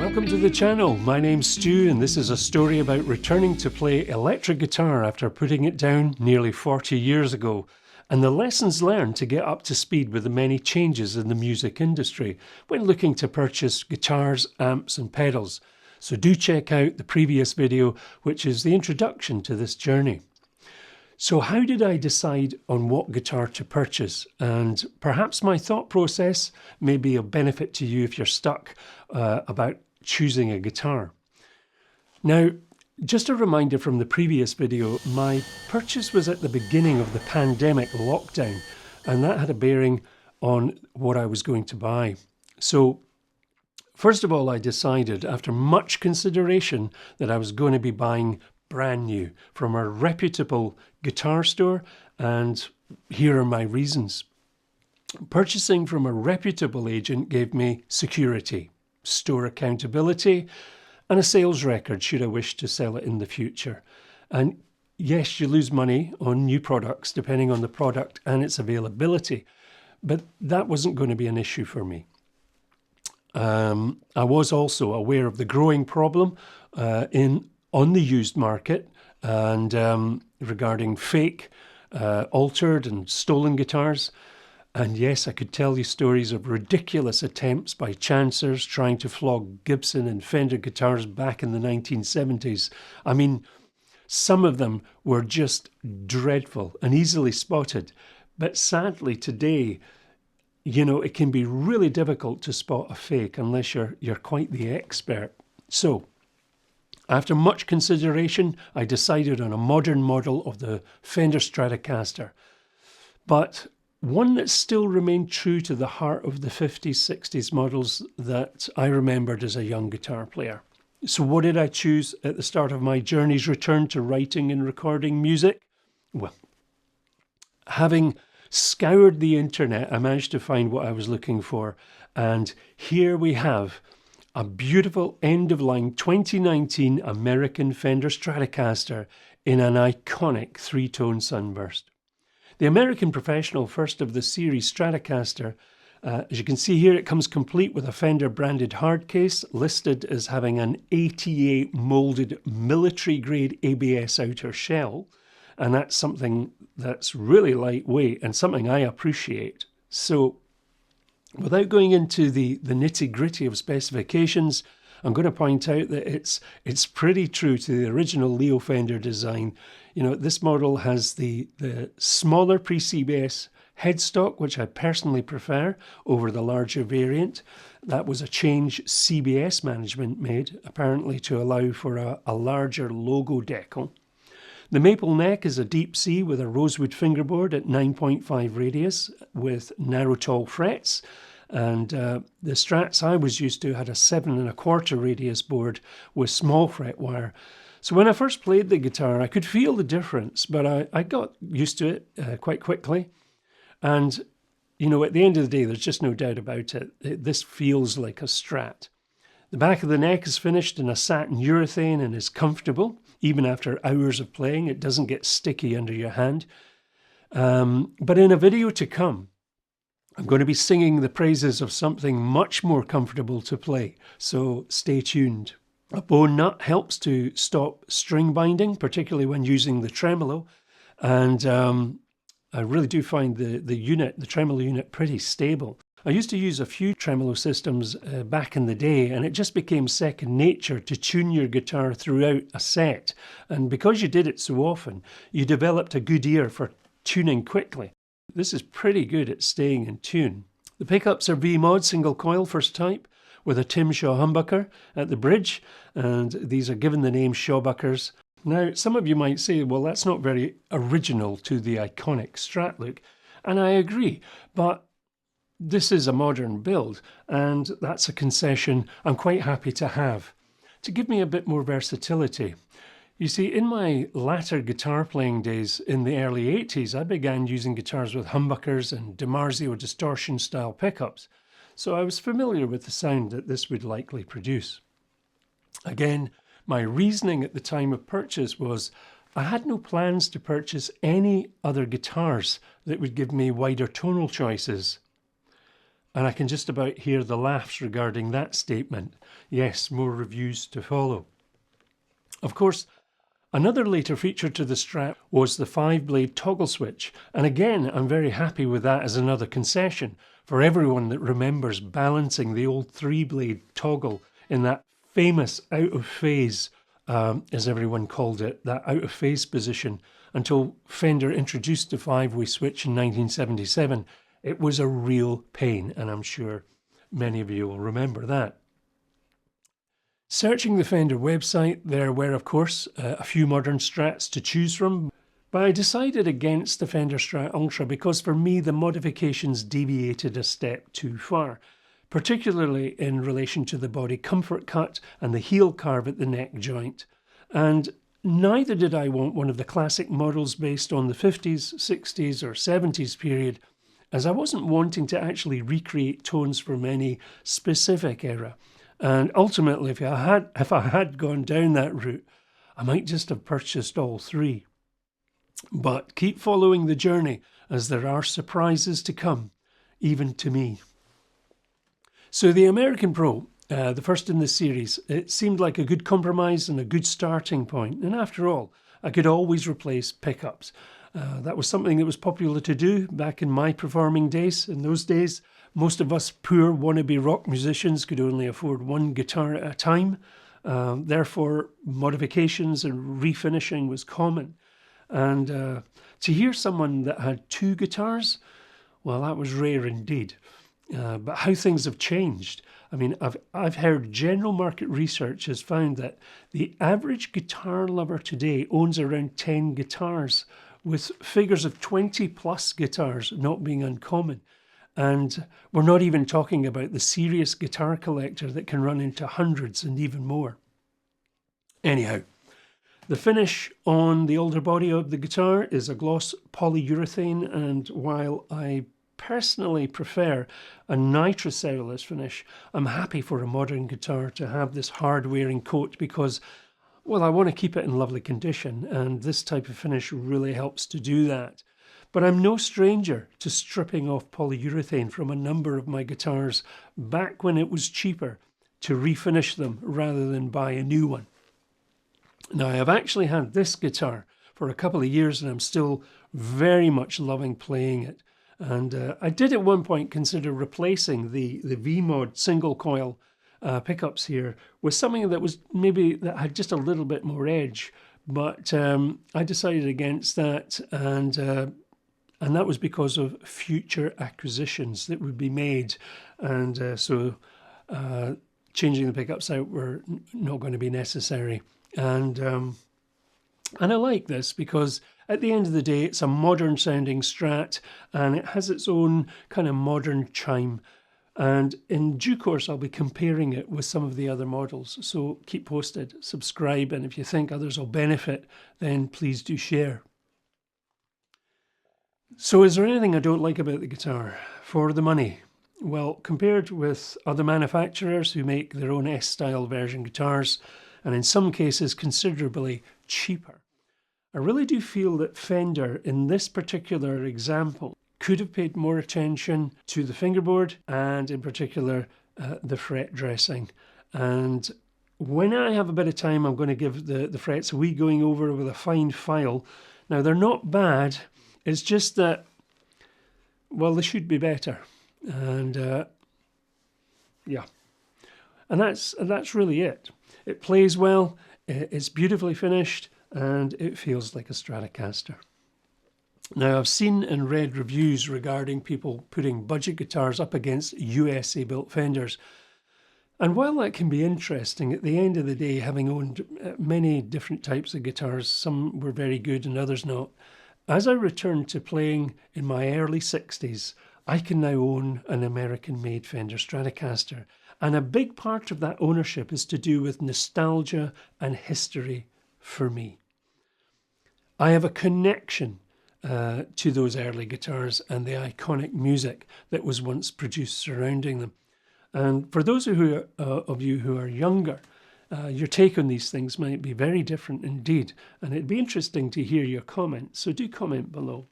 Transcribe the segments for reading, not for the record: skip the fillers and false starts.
Welcome to the channel. My name's Stu and this is a story about returning to play electric guitar after putting it down nearly 40 years ago, and the lessons learned to get up to speed with the many changes in the music industry when looking to purchase guitars, amps and pedals. So do check out the previous video, which is the introduction to this journey. So how did I decide on what guitar to purchase? And perhaps my thought process may be of benefit to you if you're stuck about choosing a guitar. Now, just a reminder from the previous video, my purchase was at the beginning of the pandemic lockdown, and that had a bearing on what I was going to buy. So first of all, I decided after much consideration that I was going to be buying brand new from a reputable guitar store, and here are my reasons. Purchasing from a reputable agent gave me security, store accountability, and a sales record should I wish to sell it in the future. And yes, you lose money on new products depending on the product and its availability, but that wasn't going to be an issue for me. I was also aware of the growing problem on the used market and regarding fake, altered and stolen guitars. And yes, I could tell you stories of ridiculous attempts by chancers trying to flog Gibson and Fender guitars back in the 1970s. I mean, some of them were just dreadful and easily spotted. But sadly today, you know, it can be really difficult to spot a fake unless you're quite the expert. So, after much consideration, I decided on a modern model of the Fender Stratocaster, but one that still remained true to the heart of the 50s, 60s models that I remembered as a young guitar player. So what did I choose at the start of my journey's return to writing and recording music? Well, having scoured the internet, I managed to find what I was looking for, and here we have a beautiful end-of-line 2019 American Fender Stratocaster in an iconic three-tone Sunburst. The American Professional, first of the series Stratocaster, as you can see here, it comes complete with a Fender branded hard case, listed as having an ATA molded military-grade ABS outer shell, and that's something that's really lightweight and something I appreciate. So, without going into the nitty-gritty of specifications, I'm going to point out that it's pretty true to the original Leo Fender design. You know, this model has the smaller pre-CBS headstock, which I personally prefer over the larger variant. That was a change CBS management made, apparently to allow for a larger logo decal. The maple neck is a deep C with a rosewood fingerboard at 9.5 radius with narrow tall frets, and the Strats I was used to had a 7.25 radius board with small fret wire. So when I first played the guitar, I could feel the difference, but I got used to it quite quickly. And, you know, at the end of the day, there's just no doubt about it. This feels like a Strat. The back of the neck is finished in a satin urethane and is comfortable. Even after hours of playing, it doesn't get sticky under your hand. But in a video to come, I'm going to be singing the praises of something much more comfortable to play, so stay tuned. A bone nut helps to stop string binding, particularly when using the tremolo, and I really do find the tremolo unit pretty stable. I used to use a few tremolo systems back in the day, and it just became second nature to tune your guitar throughout a set. And because you did it so often, you developed a good ear for tuning quickly. This is pretty good at staying in tune. The pickups are V-Mod single coil first type with a Tim Shaw humbucker at the bridge, and these are given the name Shawbuckers. Now, some of you might say, well, that's not very original to the iconic Strat look, and I agree, but this is a modern build, and that's a concession I'm quite happy to have, to give me a bit more versatility. You see, in my latter guitar playing days in the early 80s, I began using guitars with humbuckers and DiMarzio distortion style pickups, so I was familiar with the sound that this would likely produce. Again, my reasoning at the time of purchase was I had no plans to purchase any other guitars that would give me wider tonal choices. And I can just about hear the laughs regarding that statement. Yes, more reviews to follow. Of course, another later feature to the Strat was the 5-blade toggle switch, and again I'm very happy with that as another concession for everyone that remembers balancing the old 3-blade toggle in that famous out of phase, as everyone called it, that out of phase position until Fender introduced the 5-way switch in 1977. It was a real pain, and I'm sure many of you will remember that. Searching the Fender website, there were of course a few modern Strats to choose from, but I decided against the Fender Strat Ultra because for me the modifications deviated a step too far, particularly in relation to the body comfort cut and the heel carve at the neck joint. And neither did I want one of the classic models based on the 50s, 60s or 70s period, as I wasn't wanting to actually recreate tones from any specific era. And ultimately, if I had gone down that route, I might just have purchased all three. But keep following the journey, as there are surprises to come, even to me. So the American Pro, the first in the series, it seemed like a good compromise and a good starting point. And after all, I could always replace pickups. That was something that was popular to do back in my performing days. In those days, most of us poor wannabe rock musicians could only afford one guitar at a time. Therefore, modifications and refinishing was common. And to hear someone that had two guitars, well, that was rare indeed. But how things have changed. I mean, I've heard general market research has found that the average guitar lover today owns around 10 guitars, with figures of 20 plus guitars not being uncommon. And we're not even talking about the serious guitar collector that can run into hundreds and even more. Anyhow, the finish on the older body of the guitar is a gloss polyurethane, and while I personally prefer a nitrocellulose finish, I'm happy for a modern guitar to have this hard-wearing coat because, well, I want to keep it in lovely condition, and this type of finish really helps to do that. But I'm no stranger to stripping off polyurethane from a number of my guitars back when it was cheaper to refinish them rather than buy a new one. Now, I have actually had this guitar for a couple of years and I'm still very much loving playing it. And I did at one point consider replacing the V-Mod single coil pickups here with something that was maybe that had just a little bit more edge, but I decided against that, and that was because of future acquisitions that would be made, and so changing the pickups out were not going to be necessary. And I like this because at the end of the day, it's a modern sounding Strat and it has its own kind of modern chime. And in due course, I'll be comparing it with some of the other models. So keep posted, subscribe, and if you think others will benefit, then please do share. So is there anything I don't like about the guitar? For the money? Well, compared with other manufacturers who make their own S-style version guitars, and in some cases considerably cheaper, I really do feel that Fender, in this particular example, could have paid more attention to the fingerboard and in particular the fret dressing. And when I have a bit of time, I'm going to give the frets a wee going over with a fine file. Now, they're not bad. It's just that, well, they should be better. And yeah, and that's really it. It plays well, it's beautifully finished, and it feels like a Stratocaster. Now, I've seen and read reviews regarding people putting budget guitars up against USA built Fenders. And while that can be interesting, at the end of the day, having owned many different types of guitars, some were very good and others not, as I returned to playing in my early 60s, I can now own an American-made Fender Stratocaster. And a big part of that ownership is to do with nostalgia and history for me. I have a connection to those early guitars and the iconic music that was once produced surrounding them. And for those of you who are younger, your take on these things might be very different indeed, and it'd be interesting to hear your comments, so do comment below.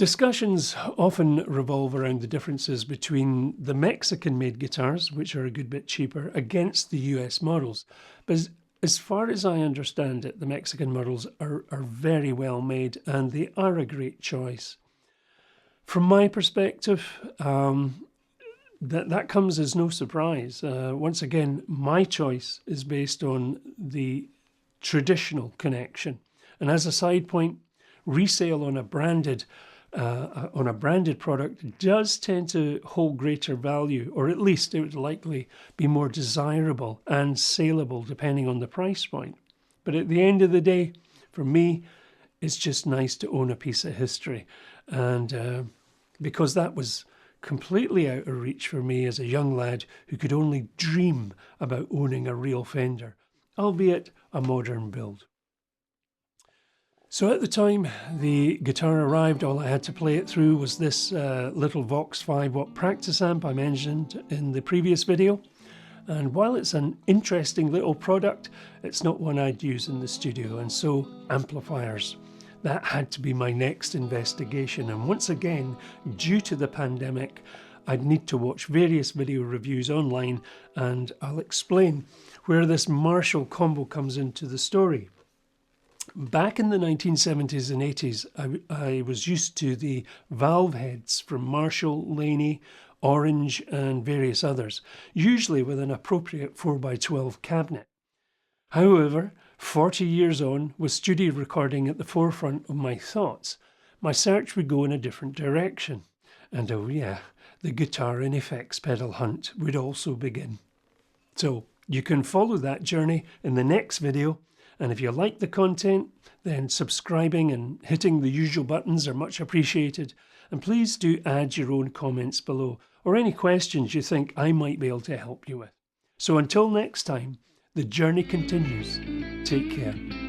Discussions often revolve around the differences between the Mexican-made guitars, which are a good bit cheaper, against the US models. But as far as I understand it, the Mexican models are very well made and they are a great choice. From my perspective, that comes as no surprise. Once again, my choice is based on the traditional connection. And as a side point, resale on a branded product does tend to hold greater value, or at least it would likely be more desirable and saleable depending on the price point. But at the end of the day, for me, it's just nice to own a piece of history. And because that was completely out of reach for me as a young lad who could only dream about owning a real Fender, albeit a modern build. So at the time the guitar arrived, all I had to play it through was this little Vox 5-watt practice amp I mentioned in the previous video. And while it's an interesting little product, it's not one I'd use in the studio. And so amplifiers, that had to be my next investigation. And once again, due to the pandemic, I'd need to watch various video reviews online, and I'll explain where this Marshall combo comes into the story. Back in the 1970s and 80s, I was used to the valve heads from Marshall, Laney, Orange and various others, usually with an appropriate 4x12 cabinet. However, 40 years on, with studio recording at the forefront of my thoughts, my search would go in a different direction. And oh yeah, the guitar and effects pedal hunt would also begin. So you can follow that journey in the next video. And if you like the content, then subscribing and hitting the usual buttons are much appreciated. And please do add your own comments below, or any questions you think I might be able to help you with. So until next time, the journey continues. Take care.